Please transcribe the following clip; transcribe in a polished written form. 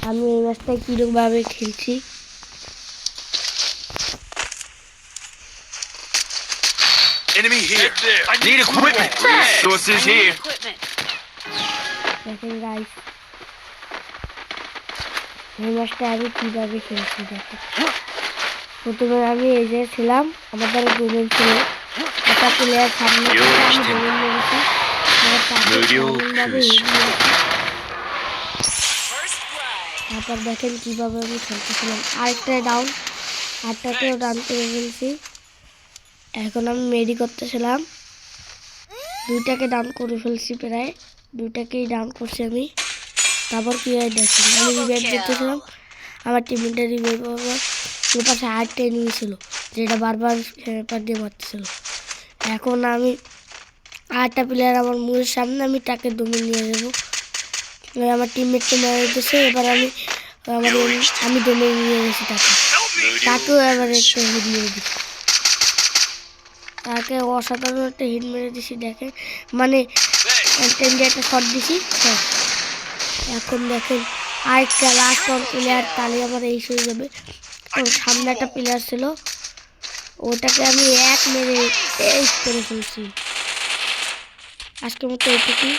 আমি এই ম্যাচটা কিরকমভাবে খেলছি। Enemy here. I need equipment. Resources here. দেখেন গাইস, এই ম্যাচটা আমি কিভাবে খেলছি দেখেন। প্রথমে আমি এই যে ছিলাম, আমার দ্বারা ডোমেন ছিল, একটা প্লেয়ার সামনে আমি ডোমেন মেরেছি, তারপর দেখেন কিভাবে আমি খেলতেছিলাম। আরেকটা ডাউন, আরেকটাকেও ডাউন করে ফেলছি। এখন আমি মেডি করতেছিলাম, দুইটাকে ডাউন করে ফেলছি, প্রায় দুইটাকেই ডাউন করছি আমি। তারপর কি হয় দেখেন, আমি রিভাইভ দিতেছিলাম, আমার টিমমেটটা রিভাইভ হওয়ার ওর পাশে আরেকটা এনিমি ছিল যেটা বারবার স্নাইপার দিয়ে মারতেছিল। এখন আমি আরেকটা প্লেয়ার আমার মুখের সামনে, আমি তাকে দমে নিয়ে যাবো। আমার টিমমেটকে মেরে দিতেছে, এবার আমি দমে নিয়ে গেছি তাকেও এবার একটা হিট মেরে দিচ্ছি, তাকে অসাধারণ একটা হিট মেরে দিছি দেখেন, মানে একটা শট দিছি। এখন দেখেন আরেকটা লাস্ট ওয়ান প্লেয়ার, তাহলে আমার এই হয়ে যাবে। সামনে একটা প্লেয়ার ছিল, ওটাকে আমি এক মেরে এই করে ফেলছি। আজকের মতো এইটুকুই।